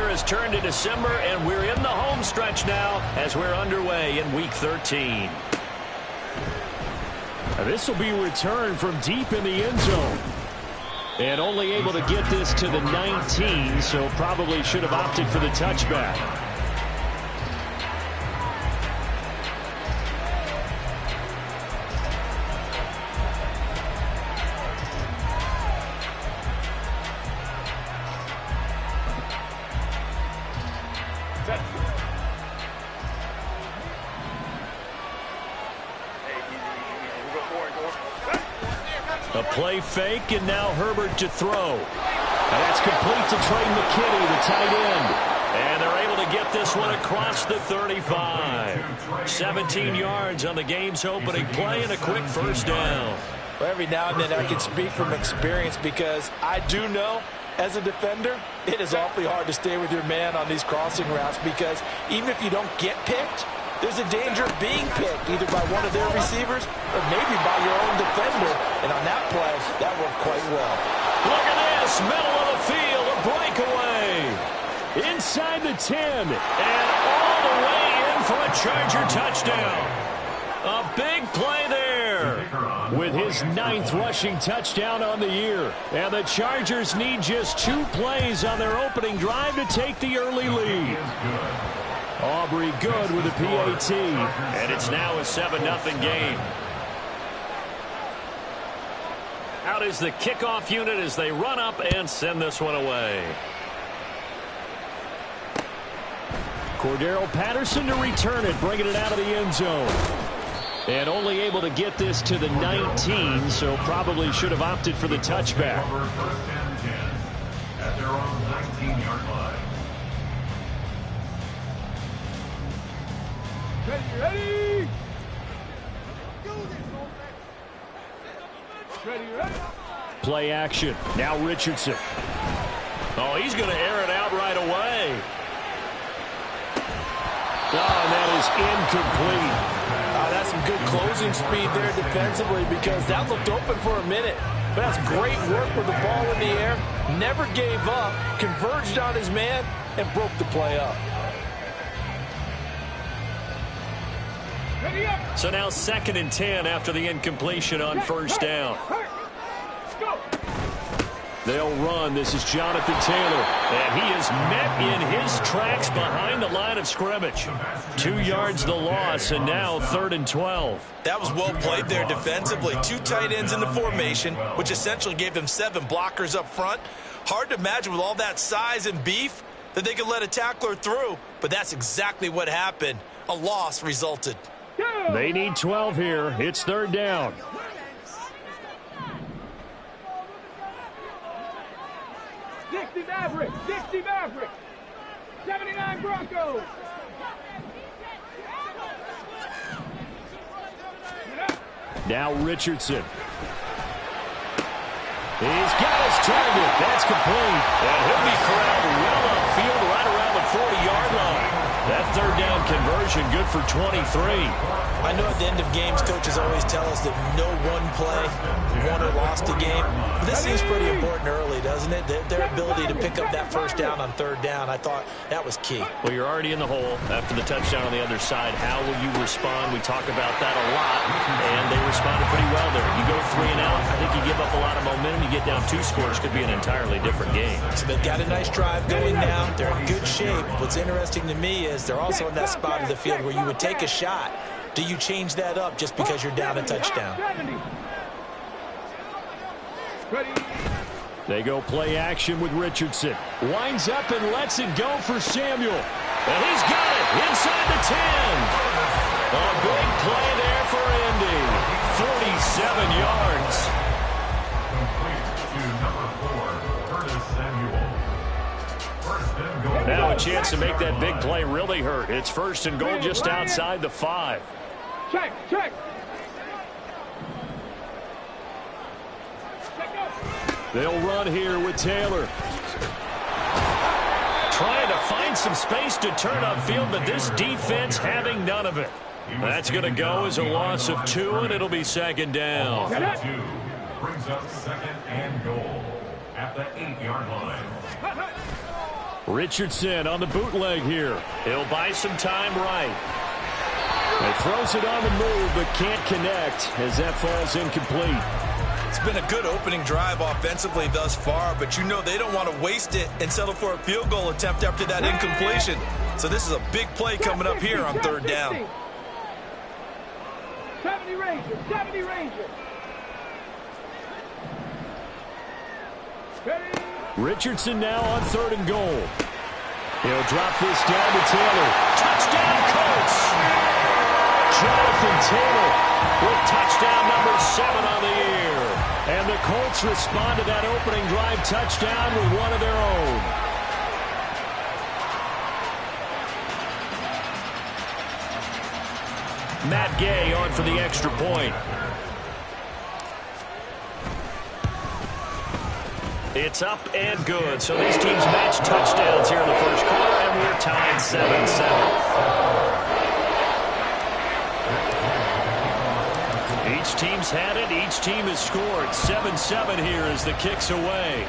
year has turned to December, and we're in the home stretch now as we're underway in Week 13. This will be a return from deep in the end zone. And only able to get this to the 19, so probably should have opted for the touchback. A play fake, and now Herbert to throw. And that's complete to Trey McKinney, the tight end. And they're able to get this one across the 35. 17 yards on the game's opening play and a quick first down. Well, every now and then I can speak from experience because I do know as a defender it is awfully hard to stay with your man on these crossing routes because even if you don't get picked, there's a danger of being picked either by one of their receivers or maybe by your own defender. And on that play, that worked quite well. Look at this, middle of the field, a breakaway. Inside the 10. And all the way in for a Charger touchdown. A big play there. With his 9th rushing touchdown on the year. And the Chargers need just 2 plays on their opening drive to take the early lead. Aubrey good with a PAT. And it's now a 7-0 game. Out is the kickoff unit as they run up and send this one away. Cordero Patterson to return it, bringing it out of the end zone. And only able to get this to the 19, so probably should have opted for the touchback. At their own 19-yard line. Ready! Ready! Play action. Now Richardson. Oh, he's going to air it out right away. Oh, and that is incomplete. That's some good closing speed there defensively because that looked open for a minute. But that's great work with the ball in the air. Never gave up, converged on his man, and broke the play up. So now 2nd and 10 after the incompletion on first down. They'll run. This is Jonathan Taylor. And he is met in his tracks behind the line of scrimmage. 2 yards the loss, and now 3rd and 12. That was well played there defensively. 2 tight ends in the formation, which essentially gave them 7 blockers up front. Hard to imagine with all that size and beef that they could let a tackler through, but that's exactly what happened. A loss resulted. They need 12 here. It's 3rd down. Dixie Maverick, 79 Broncos. Now Richardson. He's got his target. That's complete. And he'll be corralled well upfield right around the 40-yard line. That 3rd down conversion good for 23. I know at the end of games, coaches always tell us that no one play won or lost a game. But this seems pretty important early, doesn't it? Their ability to pick up that first down on 3rd down, I thought that was key. Well, you're already in the hole after the touchdown on the other side. How will you respond? We talk about that a lot, and they responded pretty well there. You go 3 and out, I think you give up a lot of momentum. You get down 2 scores, could be an entirely different game. So they've got a nice drive going now. They're in good shape. What's interesting to me is they're also in that spot of the field where you would take a shot. Do you change that up just because you're down a touchdown? They go play action with Richardson. Winds up and lets it go for Samuel. And he's got it inside the 10. A big play there for Indy. 47 yards. Now a chance to make that big play really hurt. It's 1st and goal just outside the 5. Check. They'll run here with Taylor. Trying to find some space to turn upfield, but this defense having none of it. That's going to go as a loss of 2, and it'll be 2nd down. Brings up 2nd and goal at the 8-yard line. Richardson on the bootleg here. He'll buy some time right. And throws it on the move, but can't connect as that falls incomplete. It's been a good opening drive offensively thus far, but you know they don't want to waste it and settle for a field goal attempt after that incompletion. So this is a big play coming up here on third down. 70 Rangers, 70 Rangers. Ready? Richardson now on 3rd and goal. He'll drop this down to Taylor. Touchdown, Colts! Jonathan Taylor with touchdown number 7 on the year. And the Colts respond to that opening drive touchdown with one of their own. Matt Gay on for the extra point. It's up and good. So these teams match touchdowns here in the first quarter, and we're tied 7-7. Each team's had it. Each team has scored. 7-7 here as the kick's away.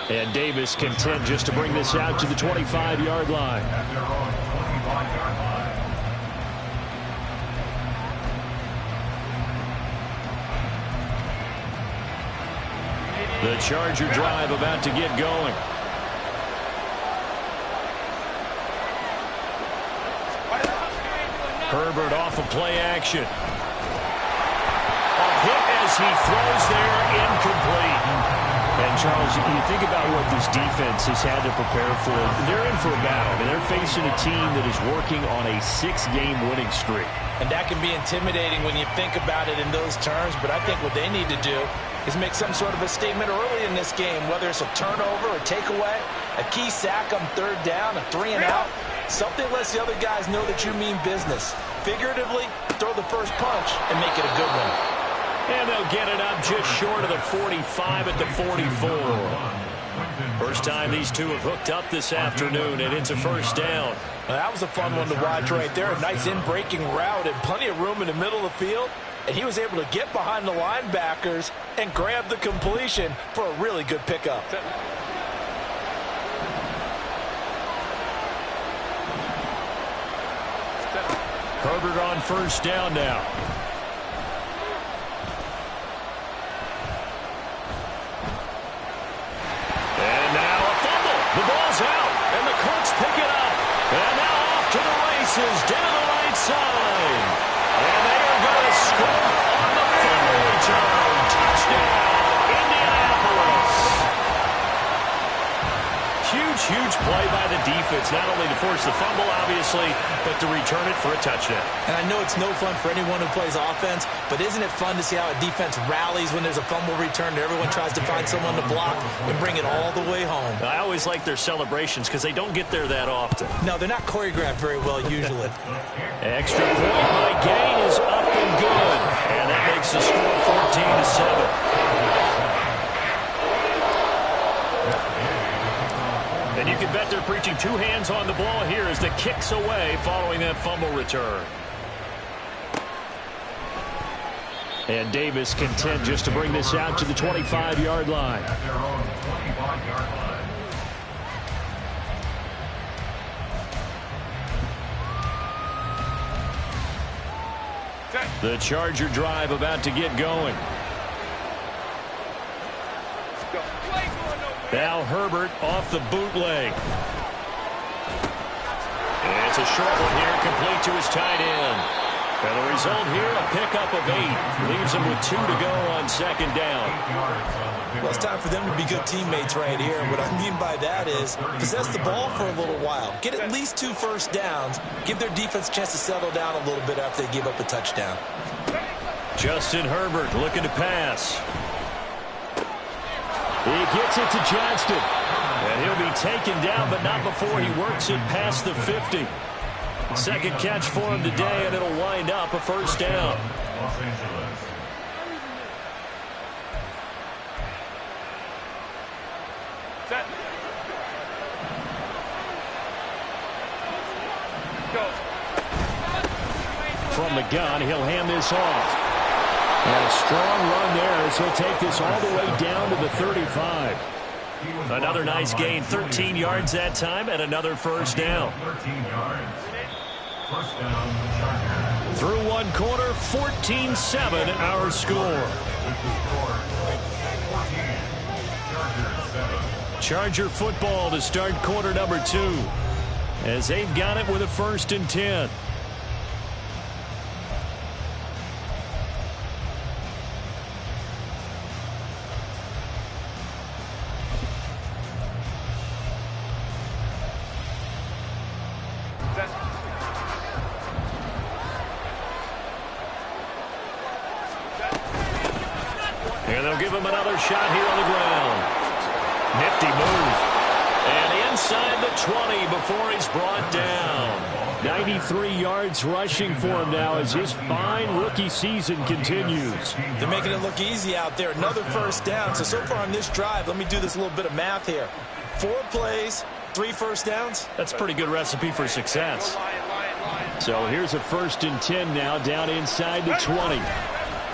And Davis content just to bring this out to the 25-yard line. The Charger drive about to get going. Herbert off of play action. A hit as he throws there, incomplete. And Charles, you think about what this defense has had to prepare for. They're in for a battle. I mean, they're facing a team that is working on a 6-game winning streak. And that can be intimidating when you think about it in those terms, but I think what they need to do is make some sort of a statement early in this game, whether it's a turnover, a takeaway, a key sack on 3rd down, a 3 and out. Something lets the other guys know that you mean business. Figuratively, throw the first punch and make it a good one. And they'll get it up just short of the 45 at the 44. First time these two have hooked up this afternoon, and it's a first down. Well, that was a fun one to watch right there. A nice in-breaking route and plenty of room in the middle of the field. And he was able to get behind the linebackers and grab the completion for a really good pickup. Herbert on first down now. And now a fumble. The ball's out, and the Colts pick it up. And now off to the races down the right side. And they are going to score on the fumble return. Touchdown, Indianapolis. Huge play by the defense, not only to force the fumble, obviously, but to return it for a touchdown. And I know it's no fun for anyone who plays offense, but isn't it fun to see how a defense rallies when there's a fumble return and everyone tries to find someone to block and bring it all the way home? I always like their celebrations because they don't get there that often. No, they're not choreographed very well usually. Extra point by Gain is up and good. And that makes the score 14-7. And you can bet they're preaching 2 hands on the ball here as the kick's away following that fumble return. And Davis content just to bring this out to the 25-yard line. The Charger drive about to get going. Now Herbert off the bootleg. And it's a short one here, complete to his tight end. And the result here, a pickup of 8. Leaves him with 2 to go on 2nd down. Well, it's time for them to be good teammates right here. And what I mean by that is possess the ball for a little while. Get at least 2 first downs. Give their defense a chance to settle down a little bit after they give up a touchdown. Justin Herbert looking to pass. He gets it to Johnston. And he'll be taken down, but not before he works it past the 50. Second catch for him today, and it'll wind up a first down. Los Angeles. Set. Go. From the gun, he'll hand this off. And a strong run there as he'll take this all the way down to the 35. Another nice gain, 13 yards that time, and another first down. 13 yards. First down, Chargers. Through one quarter, 14-7 our score. Charger football to start quarter number 2, as they've got it with a 1st and 10. And they'll give him another shot here on the ground. Nifty move. And inside the 20 before he's brought down. 93 yards rushing for him now as his fine rookie season continues. They're making it look easy out there. Another first down. So far on this drive, let me do this little bit of math here. 4 plays, 3 first downs. That's a pretty good recipe for success. So here's a 1st and 10 now down inside the 20.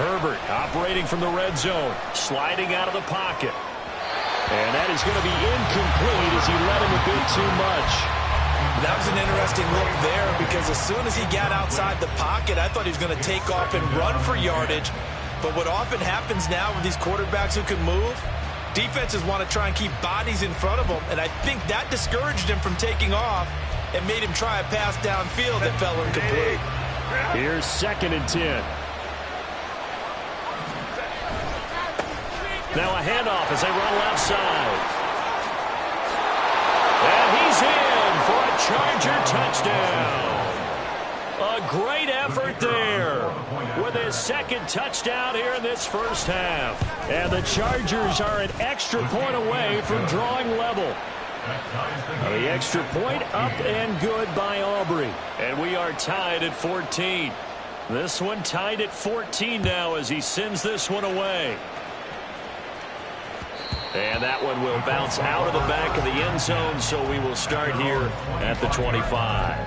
Herbert operating from the red zone, sliding out of the pocket. And that is going to be incomplete as he let him a bit too much. That was an interesting look there because as soon as he got outside the pocket, I thought he was going to take off and run for yardage. But what often happens now with these quarterbacks who can move, defenses want to try and keep bodies in front of them, and I think that discouraged him from taking off and made him try a pass downfield that fell incomplete. Here's 2nd and 10. Now a handoff as they run left side. And he's in for a Charger touchdown. A great effort there with his 2nd touchdown here in this first half. And the Chargers are an extra point away from drawing level. The extra point up and good by Aubrey. And we are tied at 14. This one tied at 14 now as he sends this one away. And that one will bounce out of the back of the end zone, so we will start here at the 25.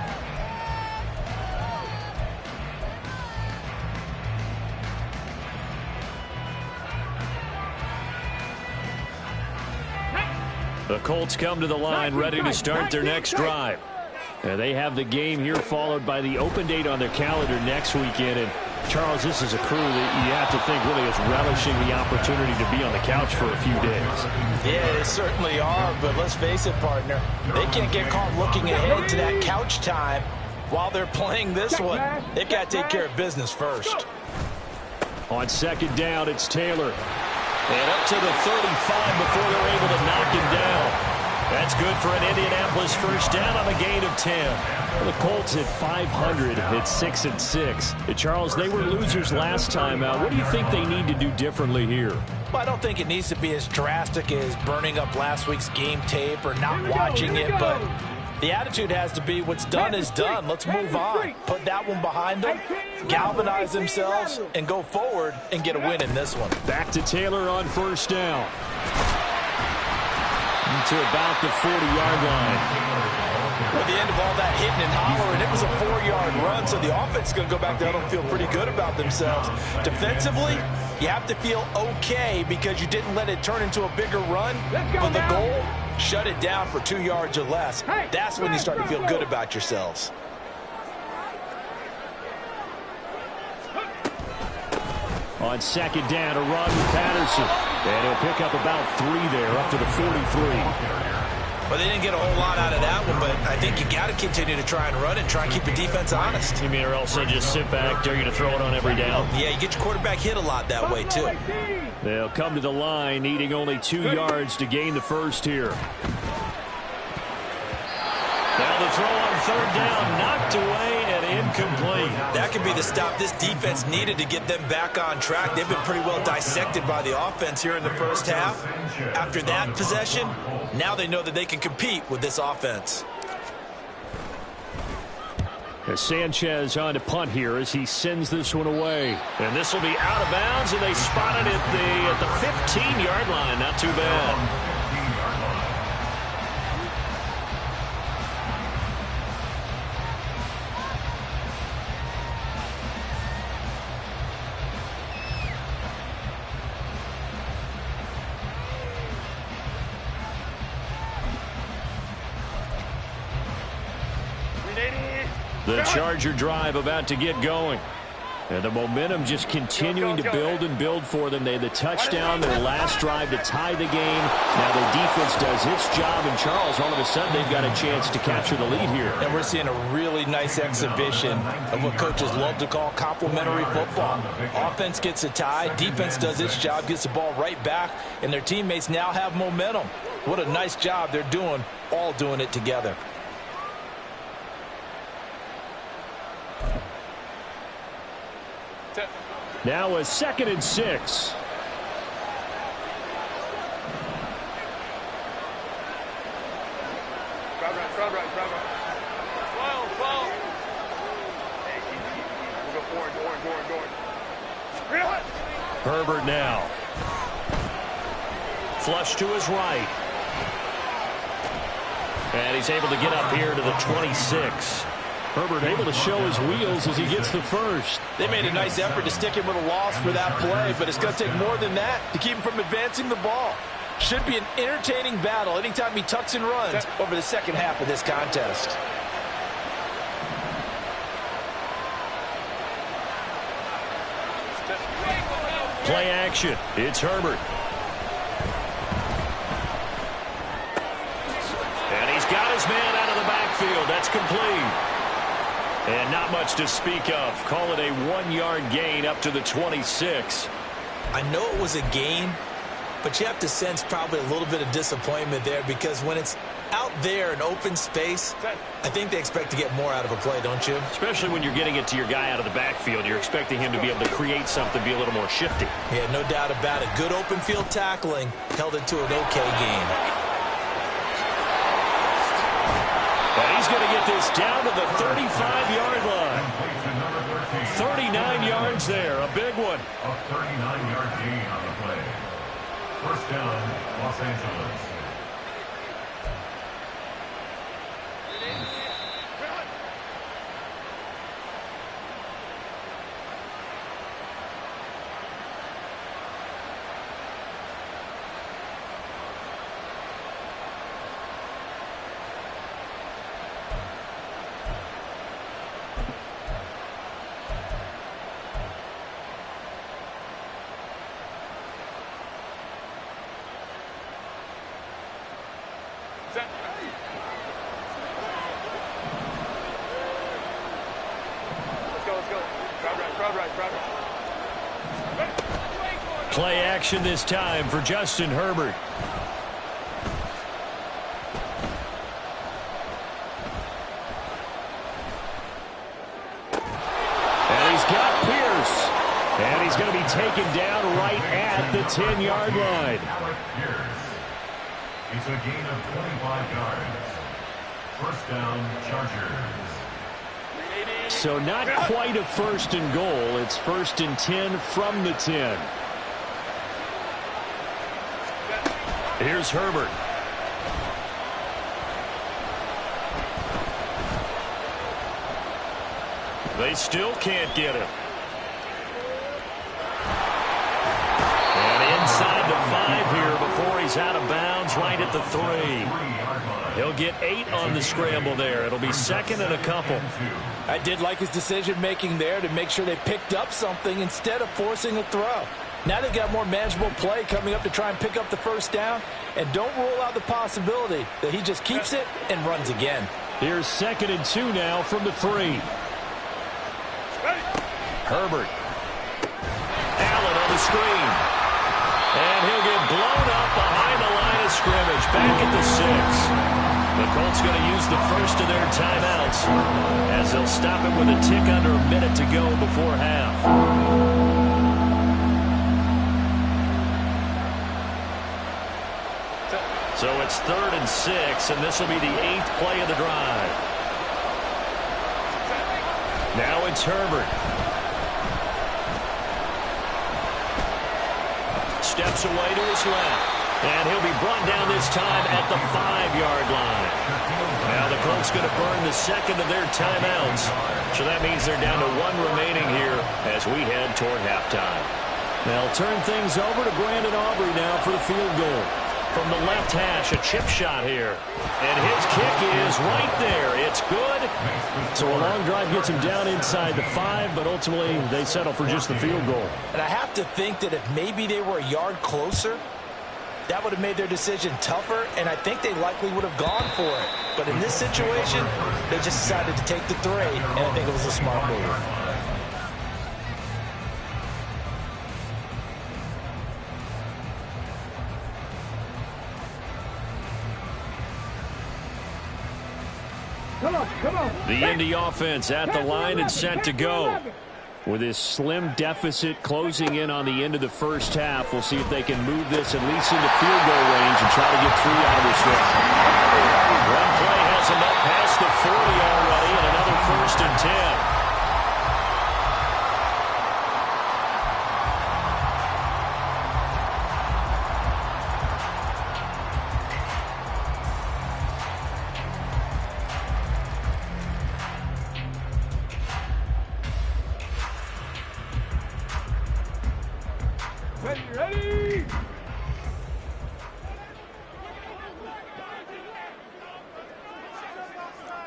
The Colts come to the line ready to start their next drive. And they have the game here followed by the open date on their calendar next weekend. And Charles, this is a crew that you have to think really is relishing the opportunity to be on the couch for a few days. Yeah, they certainly are, but let's face it, partner. They can't get caught looking ahead to that couch time while they're playing this one. They've got to take care of business first. On 2nd down, it's Taylor. And up to the 35 before they're able to knock him down. That's good for an Indianapolis first down on a gain of 10. Well, the Colts at 500 at 6-6. Charles, they were losers last time out. What do you think they need to do differently here? Well, I don't think it needs to be as drastic as burning up last week's game tape or not watching it, but the attitude has to be what's done is done. Let's move on. Put that one behind them, galvanize themselves, and go forward and get a win in this one. Back to Taylor on 1st down. To about the 40-yard line. At the end of all that hitting and hollering, it was a 4-yard run, so the offense is going to go back down and feel pretty good about themselves. Defensively, you have to feel okay because you didn't let it turn into a bigger run, but the goal, shut it down for 2 yards or less. That's when you start to feel good about yourselves. On 2nd down, a run with Patterson. And he'll pick up about 3 there, up to the 43. Well, they didn't get a whole lot out of that one, but I think you got to continue to try and run and try and keep your defense honest. You mean or else they just sit back, dare you to throw it on every down? Yeah, you get your quarterback hit a lot that way, too. They'll come to the line, needing only 2 yards to gain the first here. Now the throw on 3rd down, knocked away and incomplete. That could be the stop this defense needed to get them back on track. They've been pretty well dissected by the offense here in the first half. After that possession, now they know that they can compete with this offense. As Sanchez on to punt here as he sends this one away. And this will be out of bounds, and they spot it at the 15-yard line. Not too bad. The Charger drive about to get going. And the momentum just continuing to build and build for them. They had the touchdown, their last drive to tie the game. Now their defense does its job, and Charles, all of a sudden, they've got a chance to capture the lead here. And we're seeing a really nice exhibition of what coaches love to call complementary football. Offense gets a tie, defense does its job, gets the ball right back, and their teammates now have momentum. What a nice job they're doing, all doing it together. Now a 2nd and 6. Crowd right. Well. Hey, we'll go forward. Herbert now. Flush to his right. And he's able to get up here to the 26. Herbert able to show his wheels as he gets the first. They made a nice effort to stick him with a loss for that play, but it's going to take more than that to keep him from advancing the ball. Should be an entertaining battle anytime he tucks and runs over the second half of this contest. Play action. It's Herbert. And he's got his man out of the backfield. That's complete. And not much to speak of. Call it a 1-yard gain up to the 26. I know it was a gain, but you have to sense probably a little bit of disappointment there, because when it's out there in open space, I think they expect to get more out of a play, don't you? Especially when you're getting it to your guy out of the backfield. You're expecting him to be able to create something, be a little more shifty. Yeah, no doubt about it. Good open field tackling held it to an okay gain. And he's going to get this down to the 35-yard line. 39 yards there, a big one. A 39-yard gain on the play. First down, Los Angeles. Play action this time for Justin Herbert. And he's got Pierce. And he's going to be taken down right at the 10-yard line. It's a gain of 25 yards. First down, Chargers. So not quite a first and goal. It's 1st and 10 from the 10. Here's Herbert. They still can't get him. And inside the 5 here before he's out of bounds, right at the 3. He'll get 8 on the scramble there. It'll be 2nd and a couple. I did like his decision-making there to make sure they picked up something instead of forcing a throw. Now they've got more manageable play coming up to try and pick up the first down. And don't rule out the possibility that he just keeps it and runs again. Here's 2nd and 2 now from the 3. Herbert. Allen on the screen. And he'll get blown up behind the line of scrimmage. Back at the 6. The Colts going to use the first of their timeouts as they'll stop it with a tick under a minute to go before half. So it's 3rd and 6, and this will be the 8th play of the drive. Now it's Herbert. Steps away to his left. And he'll be brought down this time at the 5-yard line. Now the Colts going to burn the 2nd of their timeouts. So that means they're down to 1 remaining here as we head toward halftime. They'll turn things over to Brandon Aubrey now for the field goal. From the left hash, a chip shot here. And his kick is right there. It's good. So a long drive gets them down inside the 5, but ultimately they settle for just the field goal. And I have to think that if maybe they were a yard closer, that would have made their decision tougher, and I think they likely would have gone for it. But in this situation, they just decided to take the 3, and I think it was a smart move. The Indy offense at the line and set to go. With this slim deficit closing in on the end of the first half, we'll see if they can move this at least into field goal range and try to get 3 out of this one. One play has them up past the 40 already, and another 1st and 10. Ready?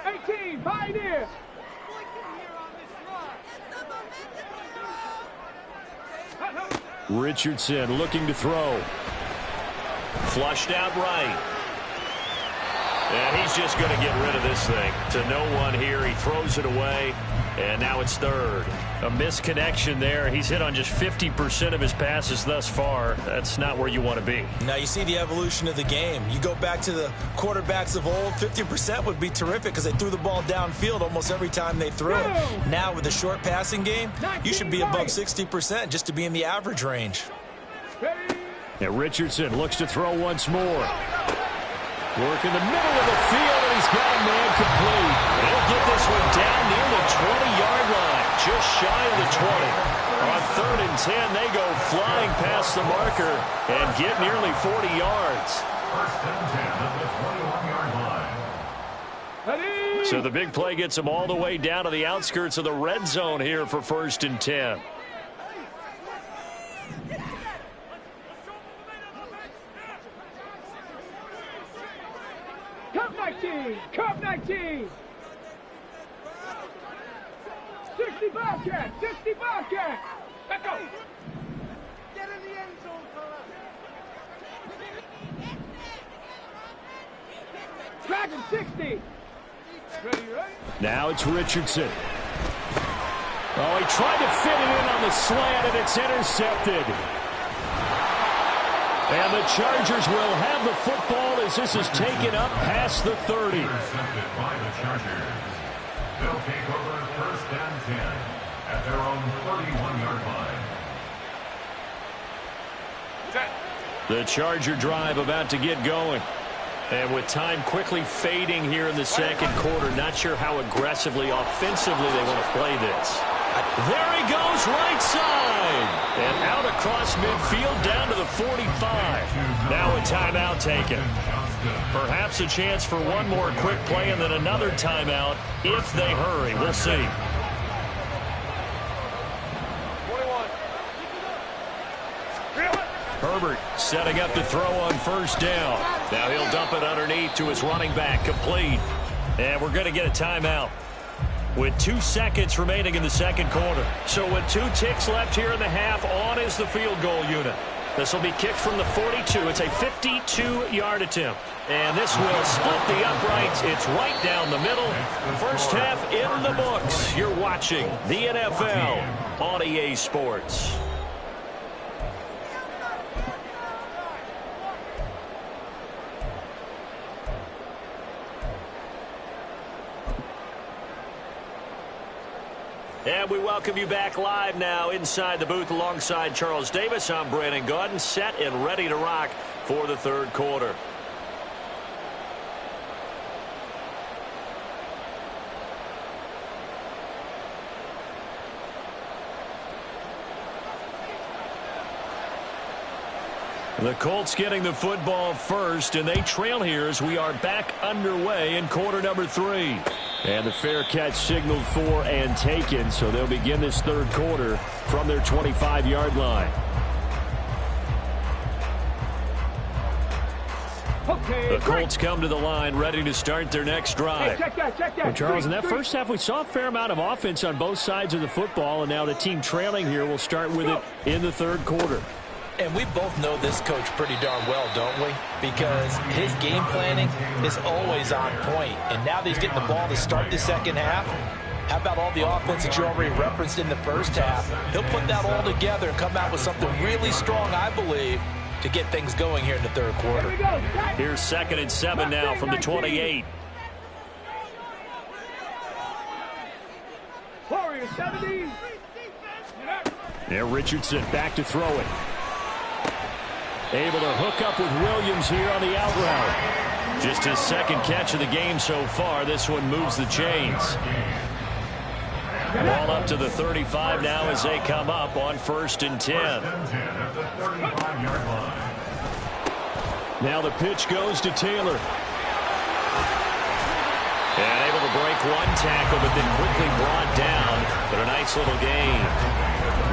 18, Pioneer. Richardson looking to throw. Flushed out right. And he's just going to get rid of this thing. To no one here. He throws it away. And now it's 3rd. A misconnection there. He's hit on just 50% of his passes thus far. That's not where you want to be. Now you see the evolution of the game. You go back to the quarterbacks of old, 50% would be terrific because they threw the ball downfield almost every time they threw it. Now with the short passing game, you should be above 60% just to be in the average range. And Richardson looks to throw once more. Work in the middle of the field, and he's got a man complete. He'll get this one down near the 20-yard line, just shy of the 20. On 3rd and 10, they go flying past the marker and get nearly 40 yards. 1st and 10 at the 21-yard line. So the big play gets them all the way down to the outskirts of the red zone here for 1st and 10. Cup 19. 60 Bobcat. 60 Bobcat. Let's go. Get in the end zone, fella. Dragon 60. Ready, right? Now it's Richardson. Oh, he tried to fit it in on the slant, and it's intercepted. And the Chargers will have the football as this is taken up past the 30. Intercepted by the Chargers. They'll take over 1st and 10 at their own 31-yard line. The Charger drive about to get going. And with time quickly fading here in the 2nd quarter, not sure how aggressively, offensively they want to play this. There he goes, right side. And out across midfield down to the 45. Now a timeout taken. Perhaps a chance for one more quick play and then another timeout if they hurry. We'll see. 21. Herbert setting up to throw on 1st down. Now he'll dump it underneath to his running back, complete. And we're going to get a timeout with 2 seconds remaining in the 2nd quarter. So with 2 ticks left here in the half, on is the field goal unit. This will be kicked from the 42. It's a 52-yard attempt. And this will split the uprights. It's right down the middle. First half in the books. You're watching the NFL on EA Sports. And we welcome you back live now inside the booth alongside Charles Davis. I'm Brandon Gaudin, set and ready to rock for the 3rd quarter. The Colts getting the football first, and they trail here as we are back underway in quarter number 3. And the fair catch signaled for and taken, so they'll begin this 3rd quarter from their 25-yard line. The Colts come to the line, ready to start their next drive. Check that. Well, Charles, in that first half, we saw a fair amount of offense on both sides of the football, and now the team trailing here will start with it in the third quarter. And we both know this coach pretty darn well, don't we? Because his game planning is always on point. And now that he's getting the ball to start the second half, how about all the offense that you already referenced in the first half? He'll put that all together and come out with something really strong, I believe, to get things going here in the third quarter. Here's 2nd and 7 now from the 28. Warriors 70. There, Richardson back to throw it. Able to hook up with Williams here on the out route. Just his 2nd catch of the game so far. This one moves the chains. Ball up to the 35 now as they come up on 1st and 10. Now the pitch goes to Taylor. And able to break one tackle, but then quickly brought down. But a nice little gain.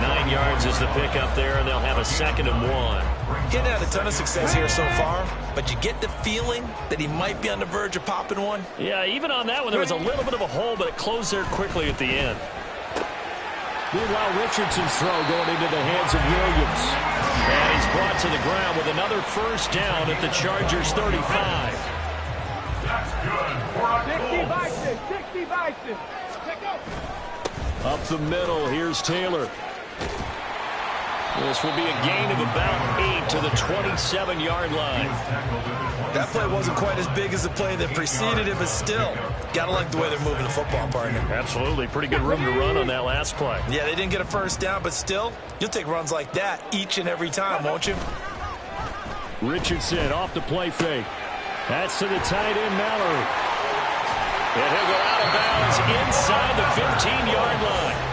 9 yards is the pickup there, and they'll have a 2nd and 1. He hadn't had a ton of success here so far, but you get the feeling that he might be on the verge of popping one. Yeah, even on that one, there was a little bit of a hole, but it closed there quickly at the end. Meanwhile, Richardson's throw going into the hands of Williams. And he's brought to the ground with another 1st down at the Chargers' 35. That's good for a 60 by goal. 6. 60 by 6. Check out. Up the middle, here's Taylor. This will be a gain of about 8 to the 27-yard line. That play wasn't quite as big as the play that preceded it, but still, gotta like the way they're moving the football, partner. Absolutely. Pretty good room to run on that last play. Yeah, they didn't get a 1st down, but still, you'll take runs like that each and every time, won't you? Richardson off the play fake. That's to the tight end, Mallory. And he'll go out of bounds inside the 15-yard line.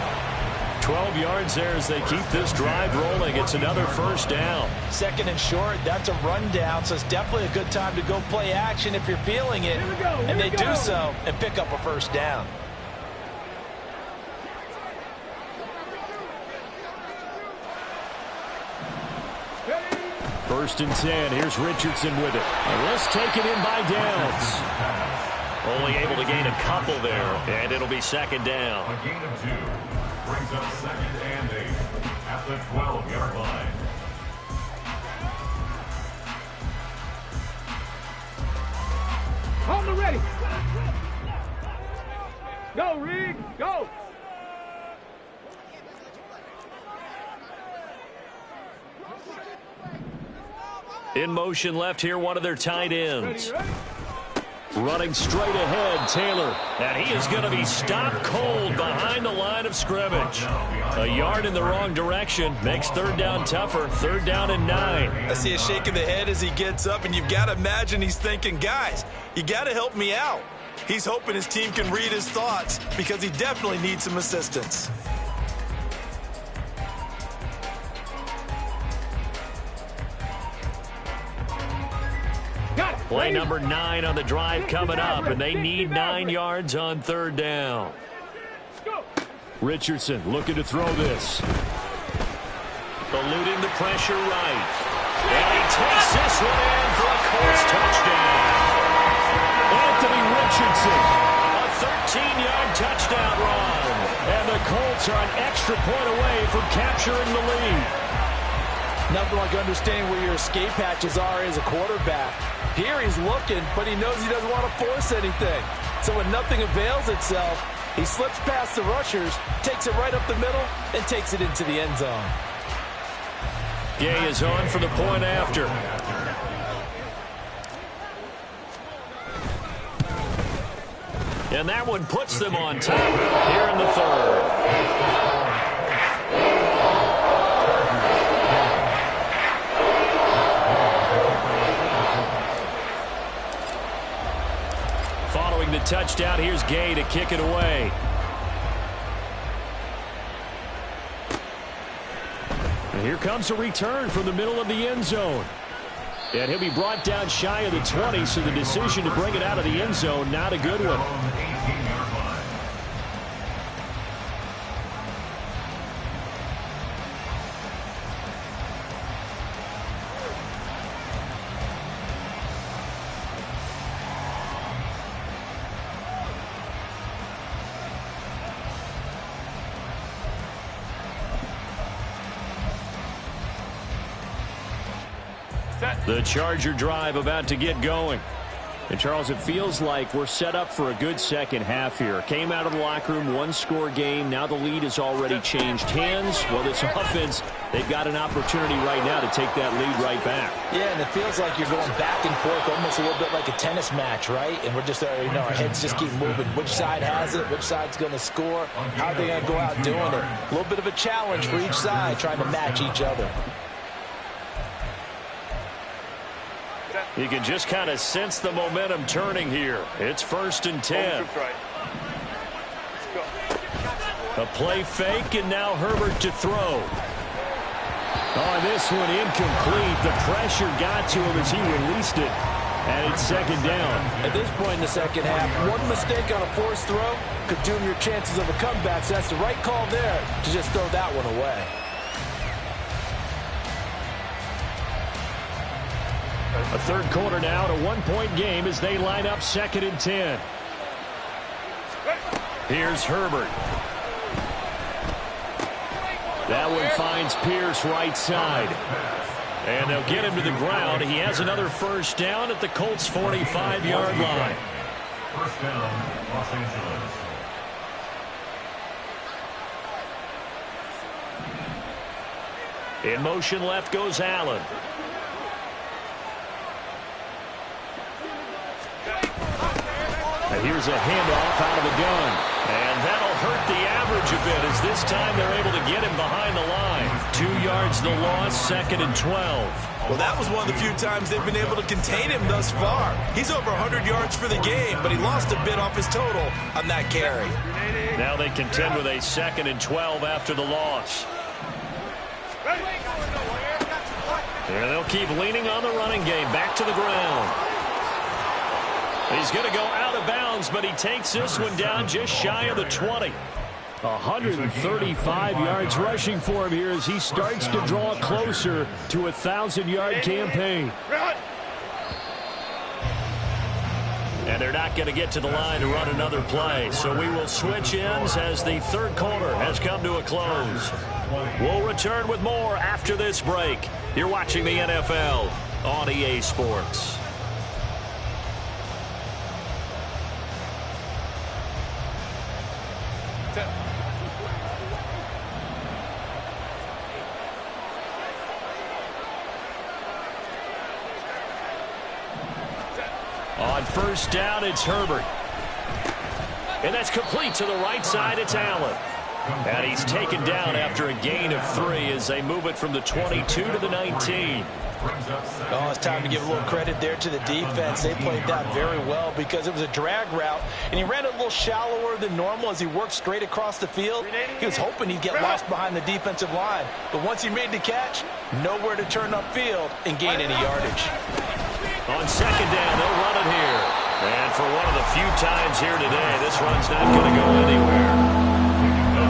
12 yards there as they keep this drive rolling. It's another 1st down. 2nd and short, that's a rundown, so it's definitely a good time to go play action if you're feeling it. And they do so and pick up a 1st down. First and 10. Here's Richardson with it. And let's take it in by Downs. Only able to gain a couple there, and it'll be 2nd down. A gain of 2 brings up 2nd and 8 at the 12-yard line. On the ready. Go, Reed. Go. In motion left here, one of their tight ends. Ready. Running straight ahead, Taylor. And he is going to be stopped cold behind the line of scrimmage. A yard in the wrong direction makes 3rd down tougher. 3rd down and 9. I see a shake of the head as he gets up, and you've got to imagine he's thinking, guys, you got to help me out. He's hoping his team can read his thoughts because he definitely needs some assistance. Got it. Play Ready. number 9 on the drive coming up, and they need 9 yards on 3rd down. Go. Richardson looking to throw this. Eluding the pressure right. And he takes this one in for a Colts touchdown. Anthony Richardson. A 13-yard touchdown run. And the Colts are an extra point away from capturing the lead. Nothing like understanding where your escape hatches are as a quarterback. Here he's looking, but he knows he doesn't want to force anything. So when nothing avails itself, he slips past the rushers, takes it right up the middle, and takes it into the end zone. Gay is on for the point after. And that one puts them on top here in the 3rd. Following the touchdown, here's Gay to kick it away. And here comes a return from the middle of the end zone. And he'll be brought down shy of the 20, so the decision to bring it out of the end zone, not a good one. The Charger drive about to get going. And, Charles, it feels like we're set up for a good second half here. Came out of the locker room, one-score game. Now the lead has already changed hands. Well, this offense, they've got an opportunity right now to take that lead right back. Yeah, and it feels like you're going back and forth almost a little bit like a tennis match, right? And we're just, our heads just keep moving. Which side has it? Which side's going to score? How are they going to go out doing it? A little bit of a challenge for each side, trying to match each other. You can just kind of sense the momentum turning here. It's 1st and 10. A play fake, and now Herbert to throw. Oh, this one incomplete. The pressure got to him as he released it. And it's 2nd down. At this point in the second half, one mistake on a forced throw could doom your chances of a comeback. So that's the right call there to just throw that one away. A third quarter now, to 1-point game as they line up 2nd and 10. Here's Herbert. That one finds Pierce right side. And they'll get him to the ground. He has another first down at the Colts' 45-yard line. First down, Los Angeles. In motion left goes Allen. Here's a handoff out of the gun. And that'll hurt the average a bit as this time they're able to get him behind the line. 2 yards the loss, 2nd and 12. Well, that was one of the few times they've been able to contain him thus far. He's over 100 yards for the game, but he lost a bit off his total on that carry. Now they contend with a 2nd and 12 after the loss. And they'll keep leaning on the running game. Back to the ground. He's going to go out of bounds, but he takes this one down just shy of the 20. 135 yards rushing for him here as he starts to draw closer to a 1,000-yard campaign. And they're not going to get to the line to run another play. So we will switch ends as the third quarter has come to a close. We'll return with more after this break. You're watching the NFL on EA Sports. On first down, it's Herbert. And that's complete to the right side. It's Allen. And he's taken down after a gain of 3 as they move it from the 22 to the 19. Oh, it's time to give a little credit there to the defense. They played that very well because it was a drag route, and he ran it a little shallower than normal as he worked straight across the field. He was hoping he'd get lost behind the defensive line, but once he made the catch, nowhere to turn upfield and gain any yardage. On second down, they'll run it here. And for one of the few times here today, this run's not going to go anywhere.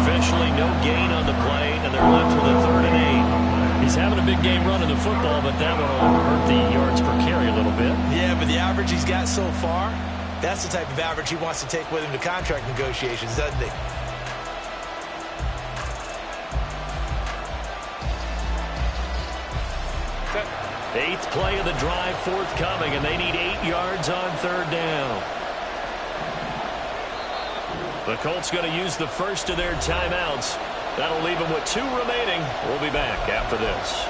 Officially no gain on the play, and they're left with a 3rd and 8. He's having a big game running the football, but that will hurt the yards per carry a little bit. Yeah, but the average he's got so far, that's the type of average he wants to take with him to contract negotiations, doesn't he? Eighth play of the drive forthcoming, and they need 8 yards on 3rd down. The Colts going to use the first of their timeouts. That'll leave them with 2 remaining. We'll be back after this.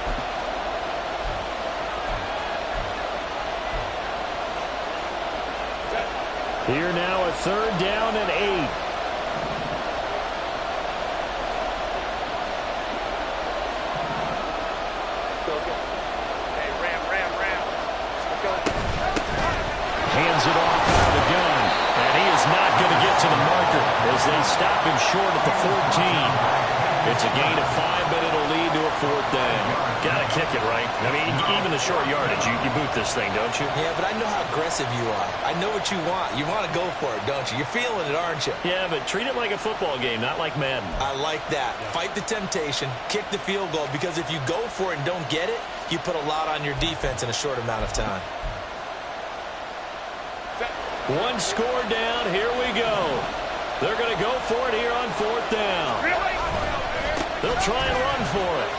Here now, a 3rd down and 8. Hands it off out of the gun. And he is not going to get to the marker as they stop him short at the 14. It's a gain of 5, but it'll lead to a 4th down. Got to kick it, right? I mean, even the short yardage, you boot this thing, don't you? Yeah, but I know how aggressive you are. I know what you want. You want to go for it, don't you? You're feeling it, aren't you? Yeah, but treat it like a football game, not like Madden. I like that. Fight the temptation, kick the field goal, because if you go for it and don't get it, you put a lot on your defense in a short amount of time. 1 score down. Here we go. They're going to go for it here on 4th down. They'll try and run for it.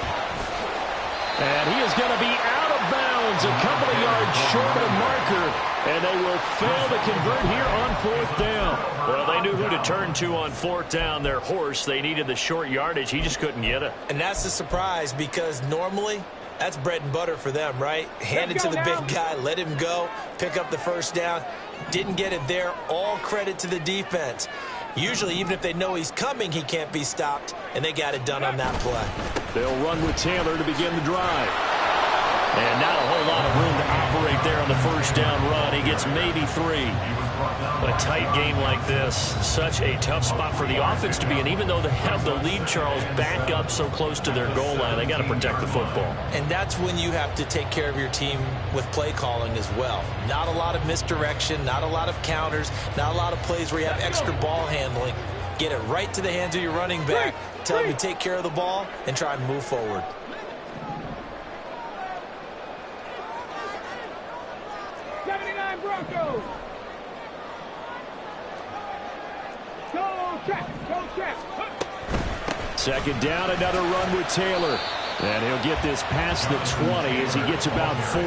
And he is going to be out of bounds Browns a couple of yards short of the marker, and they will fail to convert here on fourth down. Well, they knew who to turn to on fourth down. Their horse, they needed the short yardage. He just couldn't get it. And that's a surprise because normally that's bread and butter for them, right? Hand it to the big guy, let him go, pick up the first down. Didn't get it there. All credit to the defense. Usually, even if they know he's coming, he can't be stopped, and they got it done on that play. They'll run with Taylor to begin the drive. And not a whole lot of room to operate there on the first down run. He gets maybe 3. A tight game like this, such a tough spot for the offense to be in. Even though they have the lead, Charles, back up so close to their goal line, they got to protect the football. And that's when you have to take care of your team with play calling as well. Not a lot of misdirection, not a lot of counters, not a lot of plays where you have extra ball handling. Get it right to the hands of your running back, tell him to take care of the ball, and try and move forward. Broncos. Go check. Second down, another run with Taylor. And he'll get this past the 20 as he gets about 4.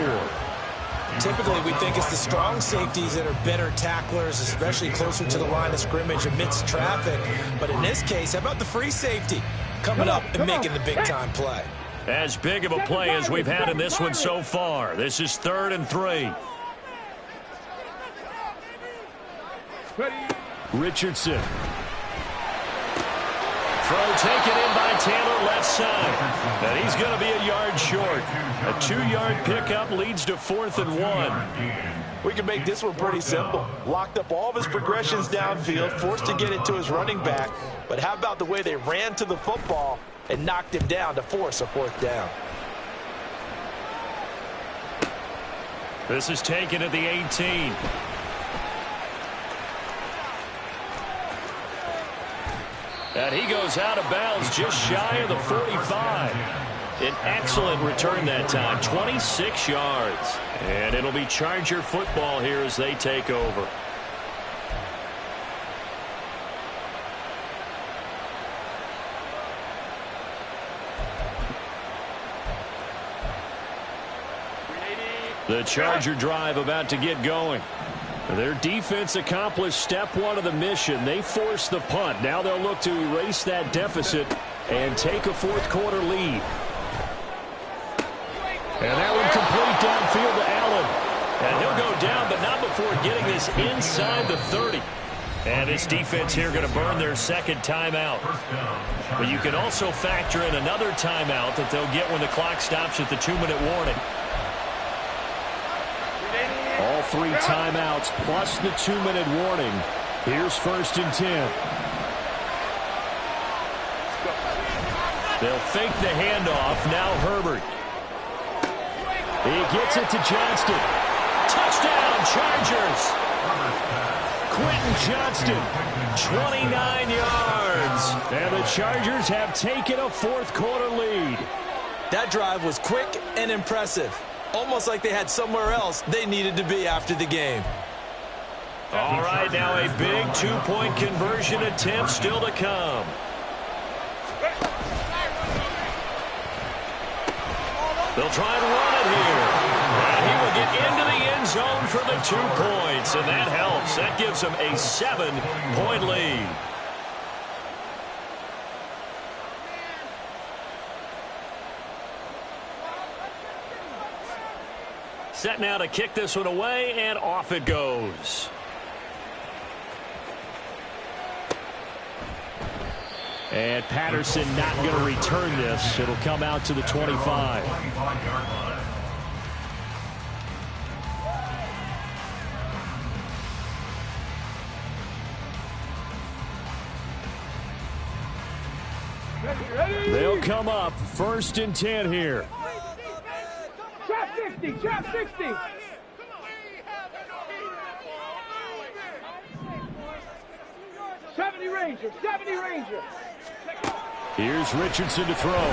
Typically, we think it's the strong safeties that are better tacklers, especially closer to the line of scrimmage amidst traffic. But in this case, how about the free safety coming up and making the big-time play? As big of a play as we've had in this one so far. This is 3rd and 3. Richardson. Throw taken in by Taylor, left side. And he's going to be a yard short. A 2-yard pickup leads to 4th and 1. We can make this one pretty simple. Locked up all of his progressions downfield, forced to get it to his running back. But how about the way they ran to the football and knocked him down to force a 4th down? This is taken at the 18. And he goes out of bounds just shy of the 45. An excellent return that time, 26 yards. And it'll be Charger football here as they take over. The Charger drive about to get going. Their defense accomplished step 1 of the mission. They forced the punt. Now they'll look to erase that deficit and take a 4th quarter lead. And that one complete downfield to Allen. And he'll go down, but not before getting this inside the 30. And this defense here going to burn their 2nd timeout. But you can also factor in another timeout that they'll get when the clock stops at the 2-minute warning. All 3 timeouts plus the 2-minute warning. Here's 1st and 10. They'll fake the handoff. Now Herbert. He gets it to Johnston. Touchdown, Chargers. Quentin Johnston, 29 yards. And the Chargers have taken a 4th quarter lead. That drive was quick and impressive. Almost like they had somewhere else they needed to be after the game. All right, now a big 2-point conversion attempt still to come. They'll try and run it here. And he will get into the end zone for the 2 points, and that helps. That gives them a 7-point lead. Set now to kick this one away, and off it goes. And Patterson not going to return this. It'll come out to the 25. They'll come up 1st and 10 here. Trap 60, trap 60. '70 Ranger, 70 Ranger. Here's Richardson to throw.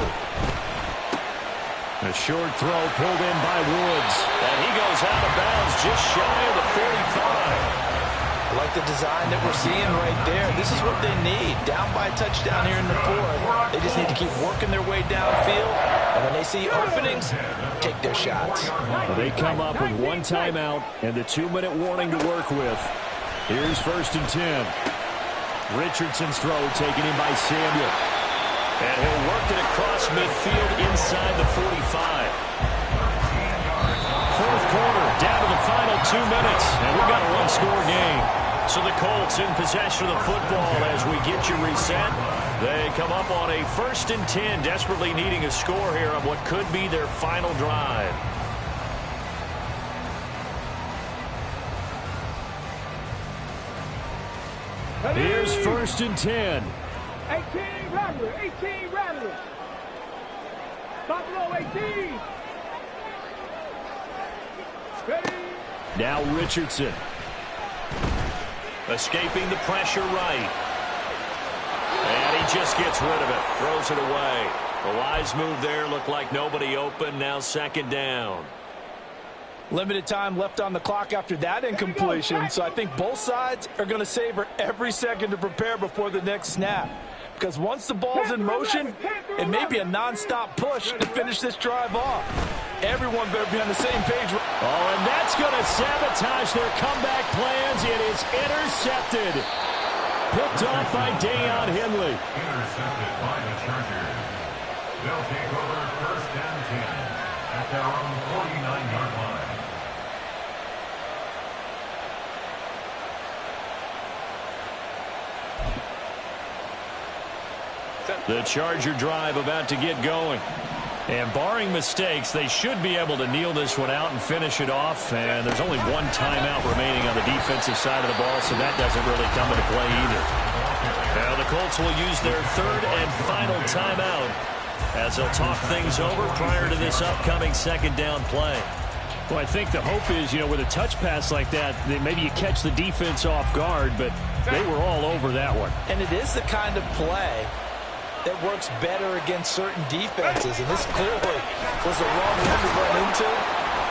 A short throw pulled in by Woods. And he goes out of bounds just shy of the 45. I like the design that we're seeing right there. This is what they need. Down by a touchdown here in the fourth. They just need to keep working their way downfield. And when they see openings, take their shots. Well, they come up with one timeout and the 2-minute warning to work with. Here's 1st and 10. Richardson's throw taken in by Samuel. And he'll work it across midfield inside the 45. Fourth quarter, down to the final 2 minutes, and we've got a one-score game. So the Colts in possession of the football as we get you reset. They come up on a 1st and 10, desperately needing a score here on what could be their final drive. Here's 1st and 10. 18 Rattlers, 18 Rattlers. Buffalo 18. Ready. Now Richardson. Escaping the pressure right. And he just gets rid of it. Throws it away. The wise move there. Looked like nobody open. Now 2nd down. Limited time left on the clock after that incompletion, so I think both sides are going to savor every second to prepare before the next snap. Because once the ball's in motion, it may be a non-stop push to finish this drive off. Everyone better be on the same page. Oh, and that's going to sabotage their comeback plans. It is intercepted. Picked off by Deion Henley. Intercepted by the Chargers. They'll take over 1st and 10 at their own 49-yard line. The Charger drive about to get going. And barring mistakes, they should be able to kneel this one out and finish it off. And there's only one timeout remaining on the defensive side of the ball, so that doesn't really come into play either. Now the Colts will use their 3rd and final timeout as they'll talk things over prior to this upcoming 2nd down play. Well, I think the hope is, with a touch pass like that maybe you catch the defense off guard, but they were all over that one. And it is the kind of play that works better against certain defenses, and this clearly was the wrong one to run into.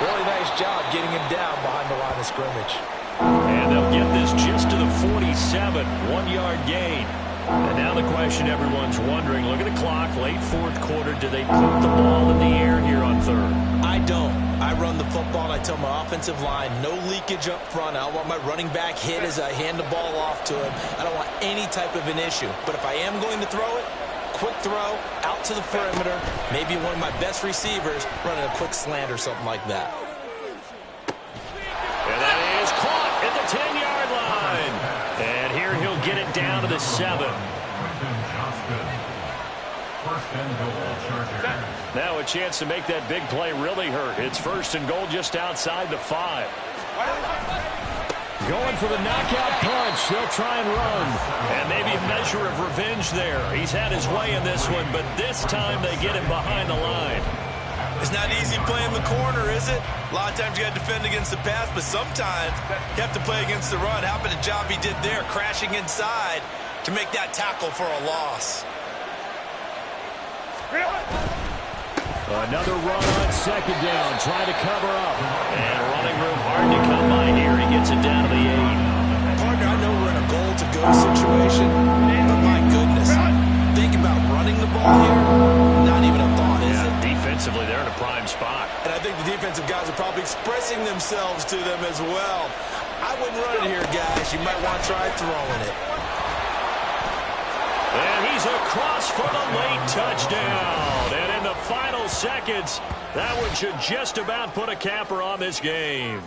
Really nice job getting him down behind the line of scrimmage. And they'll get this just to the 47, 1-yard gain. And now the question everyone's wondering, look at the clock, late 4th quarter, do they put the ball in the air here on 3rd? I don't. I run the football, and I tell my offensive line, no leakage up front. I don't want my running back hit as I hand the ball off to him. I don't want any type of an issue. But if I am going to throw it, quick throw, out to the perimeter, maybe one of my best receivers running a quick slant or something like that. And that is caught at the 10-yard line. And here he'll get it down to the 7. Now a chance to make that big play really hurt. It's 1st and goal just outside the 5. Going for the knockout punch. They'll try and run. And maybe a measure of revenge there. He's had his way in this one, but this time they get him behind the line. It's not easy playing the corner, is it? A lot of times you got to defend against the pass, but sometimes you have to play against the run. How about the job he did there, crashing inside to make that tackle for a loss? Another run on 2nd down, trying to cover up. And running room hard to come by here. He gets it down to the 8. Partner, I know we're in a goal-to-go situation, but my goodness, think about running the ball here. Not even a thought, is it? Defensively, they're in a prime spot. And I think the defensive guys are probably expressing themselves to them as well. I wouldn't run it here, guys. You might want to try throwing it. And he's across for the late touchdown. And in the final seconds, that one should just about put a capper on this game.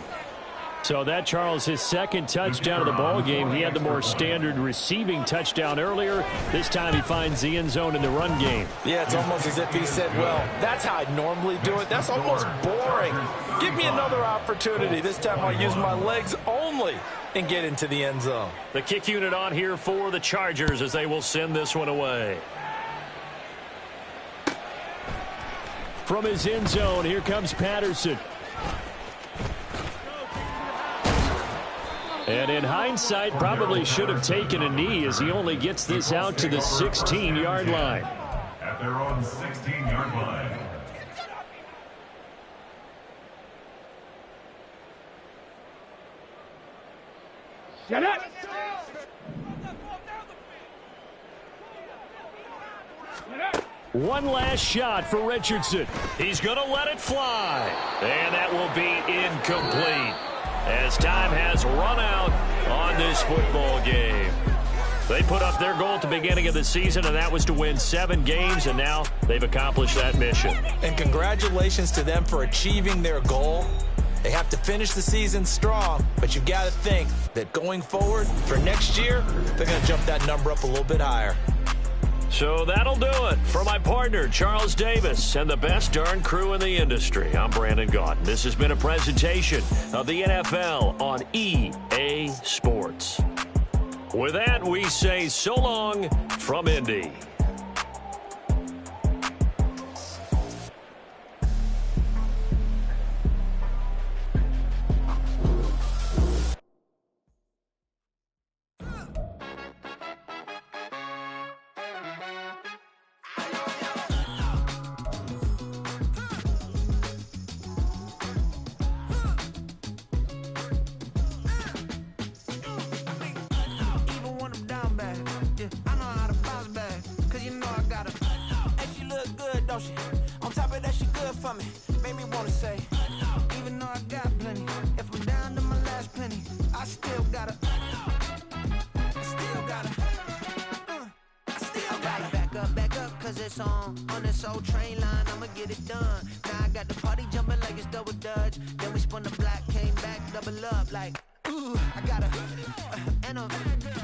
So that, Charles, his 2nd touchdown of the ball game. He had the more standard receiving touchdown earlier. This time he finds the end zone in the run game. Yeah, it's almost as if he said, well, that's how I normally do it. That's almost boring. Give me another opportunity. This time I'll use my legs only and get into the end zone. The kick unit on here for the Chargers as they will send this one away. From his end zone, here comes Patterson. And in hindsight, probably should have taken a knee as he only gets this out to the 16-yard line. At their own 16-yard line. Get it! One last shot for Richardson. He's going to let it fly. And that will be incomplete as time has run out on this football game. They put up their goal at the beginning of the season, and that was to win 7 games, and now they've accomplished that mission. And congratulations to them for achieving their goal. They have to finish the season strong, but you've got to think that going forward for next year, they're going to jump that number up a little bit higher. So that'll do it for my partner, Charles Davis, and the best darn crew in the industry. I'm Brandon Gaudin. This has been a presentation of the NFL on EA Sports. With that, we say so long from Indy. On top of that, she good for me. Made me wanna say, even though I got plenty, if I'm down to my last penny, I still gotta back up, cause it's on this old train line, I'ma get it done. Now I got the party jumping like it's double dutch. Then we spun the block, came back, double up like, ooh, I got a,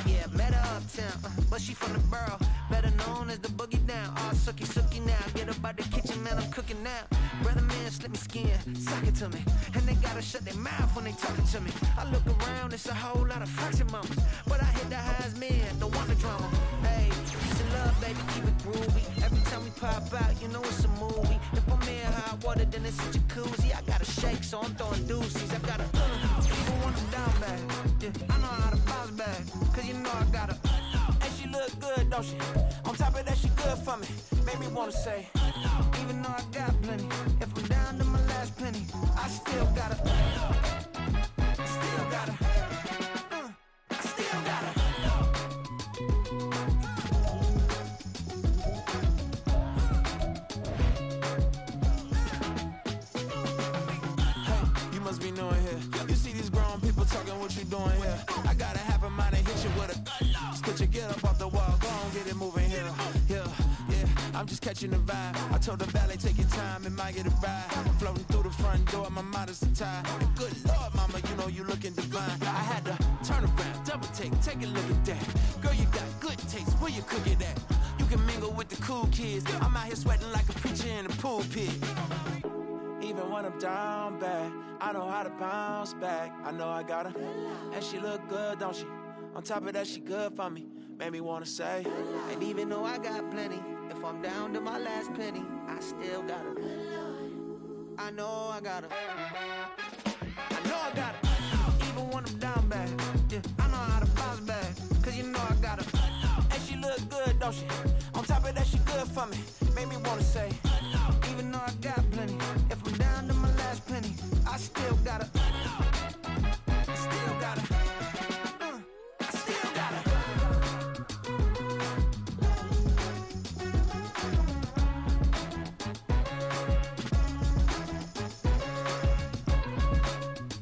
yeah, met her uptown, but she from the borough, better known as the boogie down. All sucky now, get up out the kitchen, man, I'm cooking now. Brother man, slip me skin, suck it to me, and they gotta shut their mouth when they talking to me. I look around, it's a whole lot of fraction mamas, but I hit the highs, man, don't want the drama. Hey, peace and love, baby, keep it groovy. Every time we pop out, you know it's a movie. If I'm in hot water, then it's a jacuzzi. I gotta shake, so I'm throwing deuces. I gotta, even when I'm down bad, yeah, I know how to bounce back, cause you know I gotta, and she look good, don't she? On top of that, she good for me. Made me wanna say, even though I got plenty, if I'm down to my last penny, I still gotta, I still gotta. Be knowing here. You see these grown people talking, what you doing here? I gotta have a mind to hit you with a stitch you, get up off the wall, go on, get it moving here. Yeah, I'm just catching the vibe. I told the valet, take your time, it might get a ride. Floating through the front door, my mind is a tie. And good Lord, mama, you know you looking divine. I had to turn around, double take a look at that. Girl, you got good taste, where you cook it at? You can mingle with the cool kids. I'm out here sweating like a preacher in a pulpit. Even when I'm down bad, I know how to bounce back. I know I got her, and she look good, don't she? On top of that, she good for me. Made me wanna say, and even though I got plenty, if I'm down to my last penny, I still got her. I know I got her. I know I got her. Even when I'm down bad, yeah, I know how to bounce back, cause you know I got her. And she look good, don't she? On top of that, she good for me.